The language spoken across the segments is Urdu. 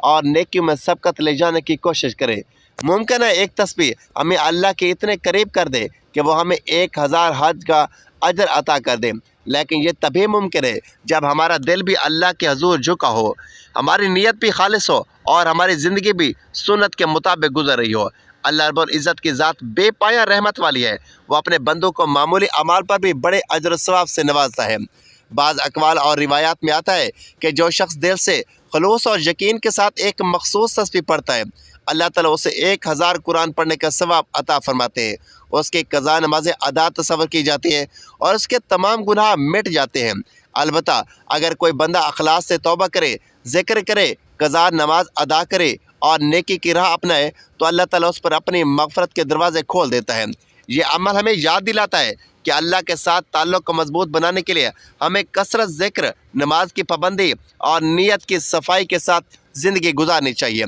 اور نیکیوں میں سبقت لے جانے کی کوشش کریں۔ ممکن ہے ایک تسبیح ہمیں اللہ کے اتنے قریب کر دے کہ وہ ہمیں 1000 حج کا اجر عطا کر دے، لیکن یہ تبھی ممکن ہے جب ہمارا دل بھی اللہ کے حضور جھکا ہو، ہماری نیت بھی خالص ہو اور ہماری زندگی بھی سنت کے مطابق گزر رہی ہو۔ اللہ رب العزت کی ذات بے پایہ رحمت والی ہے، وہ اپنے بندوں کو معمولی اعمال پر بھی بڑے اجر و ثواب سے نوازتا ہے۔ بعض اقوال اور روایات میں آتا ہے کہ جو شخص دل سے خلوص اور یقین کے ساتھ ایک مخصوص تسبیح پڑھتا ہے، اللہ تعالیٰ اسے 1000 قرآن پڑھنے کا ثواب عطا فرماتے ہیں۔ اس کی قضا نمازیں ادا تصور کی جاتی ہیں اور اس کے تمام گناہ مٹ جاتے ہیں۔ البتہ اگر کوئی بندہ اخلاص سے توبہ کرے، ذکر کرے، قضا نماز ادا کرے اور نیکی کی راہ اپنائے تو اللہ تعالیٰ اس پر اپنی مغفرت کے دروازے کھول دیتا ہے۔ یہ عمل ہمیں یاد دلاتا ہے کہ اللہ کے ساتھ تعلق کو مضبوط بنانے کے لیے ہمیں کثرت ذکر، نماز کی پابندی اور نیت کی صفائی کے ساتھ زندگی گزارنی چاہیے۔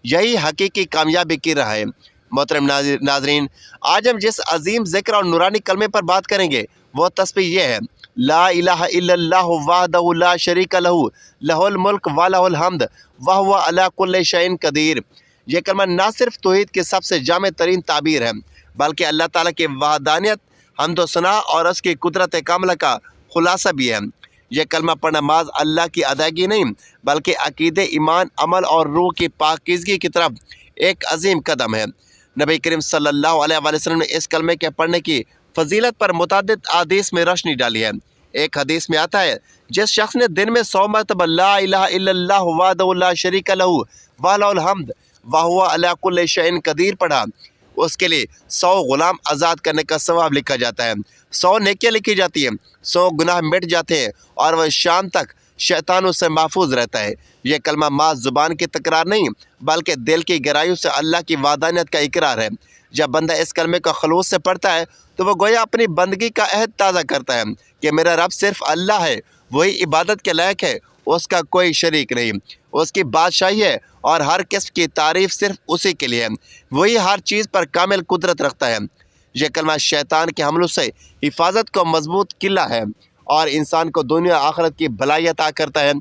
یہی حقیقی کامیابی کی راہ ہے۔ محترم ناظرین، آج ہم جس عظیم ذکر اور نورانی کلمے پر بات کریں گے وہ تسبیح یہ ہے: لا الہ الا اللہ وحدہ لا شریک لہ لہ الملک ولہ الحمد وہو علی کل شیء قدیر۔ یہ کلمہ نہ صرف توحید کی سب سے جامع ترین تعبیر ہے بلکہ اللہ تعالیٰ کی وحدانیت، حمد و ثنا اور اس کی قدرت کاملہ کا خلاصہ بھی ہے۔ یہ کلمہ پڑھنا محض اللہ کی ادائیگی نہیں بلکہ عقیدے، ایمان، عمل اور روح کی پاکیزگی کی طرف ایک عظیم قدم ہے۔ نبی کریم صلی اللہ علیہ وآلہ وسلم نے اس کلمے کے پڑھنے کی فضیلت پر متعدد احادیث میں روشنی ڈالی ہے۔ ایک حدیث میں آتا ہے جس شخص نے دن میں 100 مرتبہ لا الہ الا اللہ وحدہ لا شریک لہ ولہ الحمد وہو علی کل شیء قدیر پڑھا، اس کے لیے 100 غلام آزاد کرنے کا ثواب لکھا جاتا ہے، 100 نیکیاں لکھی جاتی ہیں، 100 گناہ مٹ جاتے ہیں اور وہ شام تک شیطانوں سے محفوظ رہتا ہے۔ یہ کلمہ محض زبان کی تکرار نہیں بلکہ دل کی گہرائیوں سے اللہ کی وحدانیت کا اقرار ہے۔ جب بندہ اس کلمے کو خلوص سے پڑھتا ہے تو وہ گویا اپنی بندگی کا عہد تازہ کرتا ہے کہ میرا رب صرف اللہ ہے، وہی عبادت کے لائق ہے، اس کا کوئی شریک نہیں، اس کی بادشاہی ہے اور ہر قسم کی تعریف صرف اسی کے لیے ہے، وہی ہر چیز پر کامل قدرت رکھتا ہے۔ یہ کلمہ شیطان کے حملوں سے حفاظت کو مضبوط قلعہ ہے اور انسان کو دنیا آخرت کی بھلائی عطا کرتا ہے۔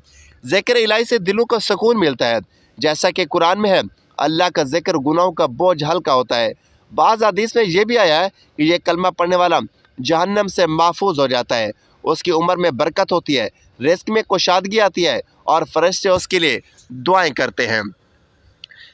ذکر الہی سے دلوں کو سکون ملتا ہے، جیسا کہ قرآن میں ہے اللہ کا ذکر گناہوں کا بوجھ ہلکا ہوتا ہے۔ بعض حدیث میں یہ بھی آیا ہے کہ یہ کلمہ پڑھنے والا جہنم سے محفوظ ہو جاتا ہے، اس کی عمر میں برکت ہوتی ہے، رزق میں کشادگی آتی ہے اور فرشتے اس کے لیے دعائیں کرتے ہیں۔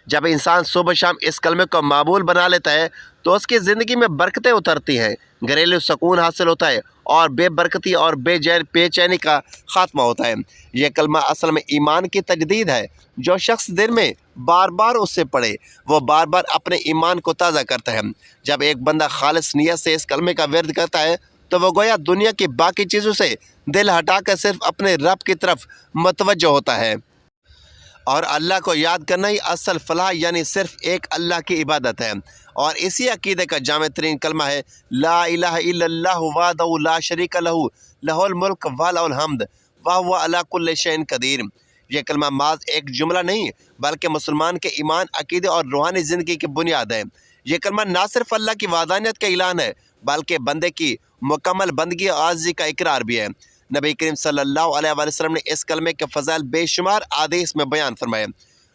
جب انسان صبح شام اس کلمے کو معمول بنا لیتا ہے تو اس کی زندگی میں برکتیں اترتی ہیں، گھریلو سکون حاصل ہوتا ہے اور بے برکتی اور بے چینی کا خاتمہ ہوتا ہے۔ یہ کلمہ اصل میں ایمان کی تجدید ہے۔ جو شخص دن میں بار بار اس سے پڑھے وہ بار بار اپنے ایمان کو تازہ کرتا ہے۔ جب ایک بندہ خالص نیت سے اس کلمے کا ورد کرتا ہے تو وہ گویا دنیا کی باقی چیزوں سے دل ہٹا کر صرف اپنے رب کی طرف متوجہ ہوتا ہے، اور اللہ کو یاد کرنا ہی اصل فلاح یعنی صرف ایک اللہ کی عبادت ہے۔ اور اسی عقیدے کا جامع ترین کلمہ ہے لا الہ الا اللہ وحدہ لا شریک لہ لہ الملک ولہ الحمد وہو علی کل شیء قدیر۔ یہ کلمہ محض ایک جملہ نہیں بلکہ مسلمان کے ایمان، عقیدے اور روحانی زندگی کی بنیاد ہے۔ یہ کلمہ نہ صرف اللہ کی وحدانیت کا اعلان ہے بلکہ بندے کی مکمل بندگی اور عاجزی کا اقرار بھی ہے۔ نبی کریم صلی اللہ علیہ وآلہ وسلم نے اس کلمے کے فضائل بے شمار احادیث میں بیان فرمائے۔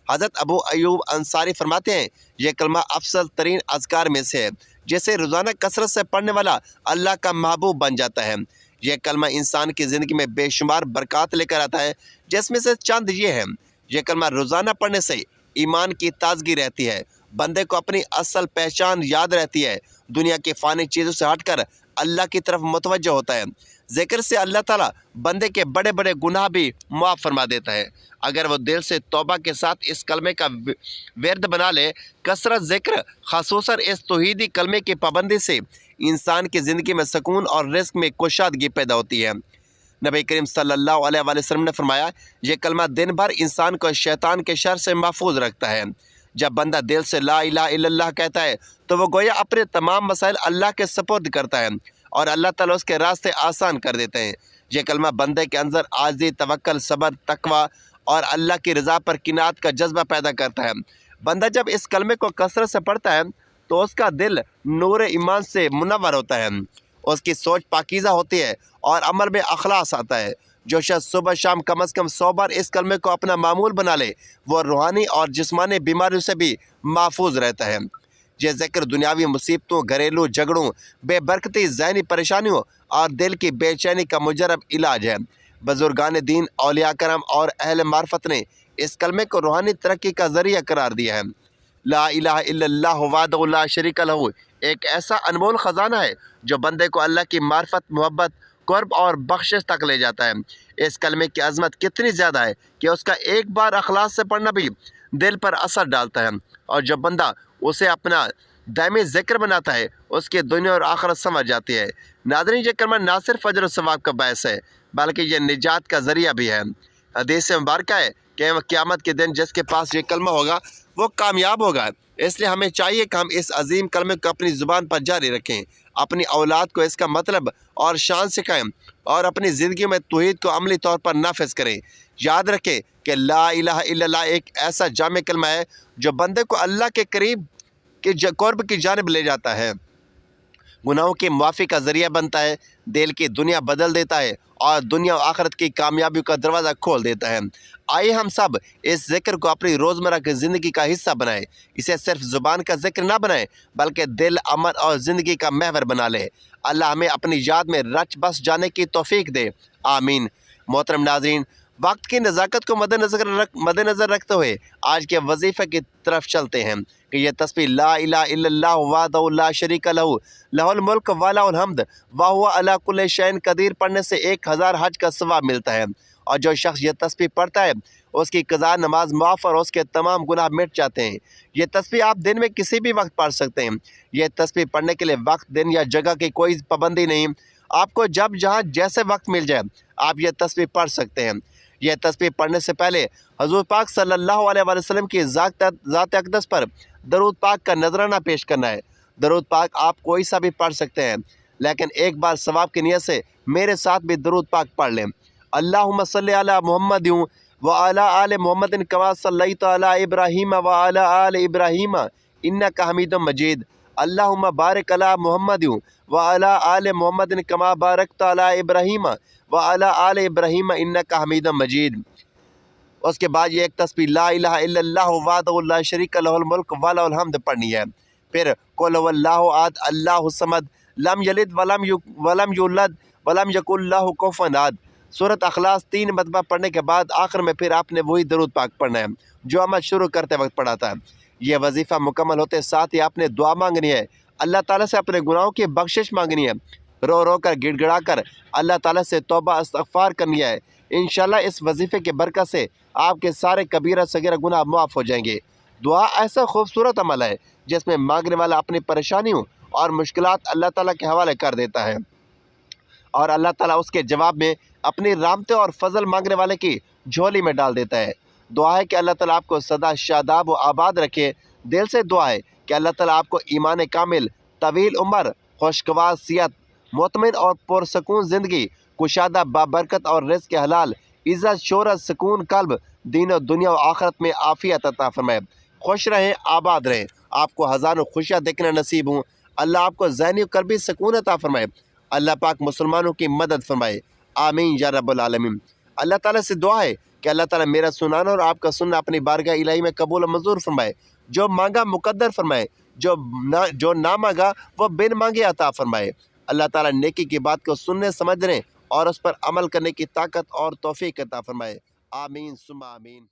حضرت ابو ایوب انصاری فرماتے ہیں یہ کلمہ افضل ترین اذکار میں سے ہے جسے روزانہ کثرت سے پڑھنے والا اللہ کا محبوب بن جاتا ہے۔ یہ کلمہ انسان کی زندگی میں بے شمار برکات لے کر آتا ہے، جس میں سے چند یہ ہیں: یہ کلمہ روزانہ پڑھنے سے ایمان کی تازگی رہتی ہے، بندے کو اپنی اصل پہچان یاد رہتی ہے، دنیا کی فانی چیزوں سے ہٹ کر اللہ کی طرف متوجہ ہوتا ہے۔ ذکر سے اللہ تعالیٰ بندے کے بڑے بڑے گناہ بھی معاف فرما دیتا ہے اگر وہ دل سے توبہ کے ساتھ اس کلمے کا ورد بنا لے۔ کثرت ذکر، خصوصاً اس توحیدی کلمے کی پابندی سے انسان کی زندگی میں سکون اور رزق میں کشادگی پیدا ہوتی ہے۔ نبی کریم صلی اللہ علیہ وآلہ وسلم نے فرمایا یہ کلمہ دن بھر انسان کو شیطان کے شر سے محفوظ رکھتا ہے۔ جب بندہ دل سے لا الہ الا اللہ کہتا ہے تو وہ گویا اپنے تمام مسائل اللہ کے سپرد کرتا ہے اور اللہ تعالیٰ اس کے راستے آسان کر دیتے ہیں۔ یہ کلمہ بندے کے اندر عاجزی، توکل، صبر، تقوی اور اللہ کی رضا پر قناعت کا جذبہ پیدا کرتا ہے۔ بندہ جب اس کلمے کو کثرت سے پڑھتا ہے تو اس کا دل نور ایمان سے منور ہوتا ہے، اس کی سوچ پاکیزہ ہوتی ہے اور عمل میں اخلاص آتا ہے۔ جو شخص صبح شام کم از کم 100 بار اس کلمے کو اپنا معمول بنا لے وہ روحانی اور جسمانی بیماریوں سے بھی محفوظ رہتا ہے۔ یہ ذکر دنیاوی مصیبتوں، گھریلو جھگڑوں، بے برکتی، ذہنی پریشانیوں اور دل کی بے چینی کا مجرب علاج ہے۔ بزرگان دین، اولیاء کرام اور اہل معرفت نے اس کلمے کو روحانی ترقی کا ذریعہ قرار دیا ہے۔ لا الہ الا اللہ وحدہ لا شریک لہ ایک ایسا انمول خزانہ ہے جو بندے کو اللہ کی معرفت، محبت، قرب اور بخشش تک لے جاتا ہے۔ اس کلمے کی عظمت کتنی زیادہ ہے کہ اس کا ایک بار اخلاص سے پڑھنا بھی دل پر اثر ڈالتا ہے، اور جب بندہ اسے اپنا دائمی ذکر بناتا ہے اس کی دنیا اور آخرت سمجھ جاتی ہے۔ ناظرین، یہ کلمہ نہ صرف اجر و ثواب کا باعث ہے بلکہ یہ نجات کا ذریعہ بھی ہے۔ حدیث مبارکہ ہے کہ قیامت کے دن جس کے پاس یہ کلمہ ہوگا وہ کامیاب ہوگا۔ اس لیے ہمیں چاہیے کہ ہم اس عظیم کلمے کو اپنی زبان پر جاری رکھیں، اپنی اولاد کو اس کا مطلب اور شان سکھائیں اور اپنی زندگی میں توحید کو عملی طور پر نافذ کریں۔ یاد رکھیں کہ لا الہ الا اللہ ایک ایسا جامع کلمہ ہے جو بندے کو اللہ کے قریب کے قرب کی جانب لے جاتا ہے، گناہوں کی معافی کا ذریعہ بنتا ہے، دل کی دنیا بدل دیتا ہے اور دنیا و آخرت کی کامیابیوں کا دروازہ کھول دیتا ہے۔ آئیے ہم سب اس ذکر کو اپنی روزمرہ کی زندگی کا حصہ بنائیں، اسے صرف زبان کا ذکر نہ بنائیں بلکہ دل، عمل اور زندگی کا محور بنا لیں۔ اللہ ہمیں اپنی یاد میں رچ بس جانے کی توفیق دے، آمین۔ محترم ناظرین، وقت کی نزاکت کو مد نظر رکھتے ہوئے آج کے وظیفے کی طرف چلتے ہیں کہ یہ تسبیح لا الہ الا اللہ وحدہ لا شریک لہ لہ الملک ولہ الحمد وہو علی کل شیء قدیر پڑھنے سے 1000 حج کا ثواب ملتا ہے، اور جو شخص یہ تسبیح پڑھتا ہے اس کی قضا نماز معاف اور اس کے تمام گناہ مٹ جاتے ہیں۔ یہ تسبیح آپ دن میں کسی بھی وقت پڑھ سکتے ہیں۔ یہ تسبیح پڑھنے کے لیے وقت، دن یا جگہ کی کوئی پابندی نہیں، آپ کو جب جہاں جیسے وقت مل جائے آپ یہ تسبیح پڑھ سکتے ہیں۔ یہ تسبیح پڑھنے سے پہلے حضور پاک صلی اللہ علیہ وسلم کی ذات اقدس پر درود پاک کا نذرانہ پیش کرنا ہے۔ درود پاک آپ کوئی سا بھی پڑھ سکتے ہیں، لیکن ایک بار ثواب کی نیت سے میرے ساتھ بھی درود پاک پڑھ لیں۔ اللہم صلی علی محمد وعلی آل محمد کما صلیت علی ابراہیم وعلی آل ابراہیم انک حمید مجید۔ اللہم بارک علی محمد وعلی آل محمد کما بارکت علی ابراہیم وعلی آل ابراہیم انک حمید مجید۔ اس کے بعد یہ ایک تسبیح لا الہ الا اللہ وحدہ لا شریک لہ الملک ولہ الحمد پڑھنی ہے۔ پھر قل هو اللہ احد اللہ الصمد لم یلد ولم یولد ولم یکن لہ کفوا احد۔ سورۃ اخلاص 3 مرتبہ پڑھنے کے بعد آخر میں پھر آپ نے وہی درود پاک پڑھنا ہے جو عمل شروع کرتے وقت پڑھا تھا۔ یہ وظیفہ مکمل ہوتے ساتھ ہی آپ نے دعا مانگنی ہے، اللہ تعالیٰ سے اپنے گناہوں کی بخشش مانگنی ہے، رو رو کر گڑ گڑا کر اللہ تعالیٰ سے توبہ استغفار کرنی ہے۔ انشاءاللہ اس وظیفے کی برکت سے آپ کے سارے کبیرہ صغیرہ گناہ معاف ہو جائیں گے۔ دعا ایسا خوبصورت عمل ہے جس میں مانگنے والا اپنی پریشانیوں اور مشکلات اللہ تعالیٰ کے حوالے کر دیتا ہے، اور اللہ تعالیٰ اس کے جواب میں اپنی رحمتیں اور فضل مانگنے والے کی جھولی میں ڈال دیتا ہے۔ دعا ہے کہ اللہ تعالیٰ آپ کو سدا شاداب و آباد رکھے۔ دل سے دعا ہے کہ اللہ تعالیٰ آپ کو ایمان کامل، طویل عمر، خوشگوار صحت، مطمئن اور پرسکون زندگی، کشادہ بابرکت اور رزق حلال، عزت، شہرت، سکون قلب، دین و دنیا و آخرت میں عافیت عطا فرمائے۔ خوش رہیں، آباد رہیں، آپ کو ہزاروں خوشیاں دیکھنا نصیب ہوں۔ اللہ آپ کو ذہنی و قلبی سکون عطا فرمائے۔ اللہ پاک مسلمانوں کی مدد فرمائے، آمین یا رب العالمین۔ اللہ تعالیٰ سے دعا ہے کہ اللہ تعالیٰ میرا سنانا اور آپ کا سننا اپنی بارگاہ الہی میں قبول و منظور فرمائے، جو مانگا مقدر فرمائے، جو نہ مانگا وہ بن مانگے عطا فرمائے۔ اللہ تعالیٰ نیکی کی بات کو سننے، سمجھنے اور اس پر عمل کرنے کی طاقت اور توفیق عطا فرمائے، آمین ثم آمین۔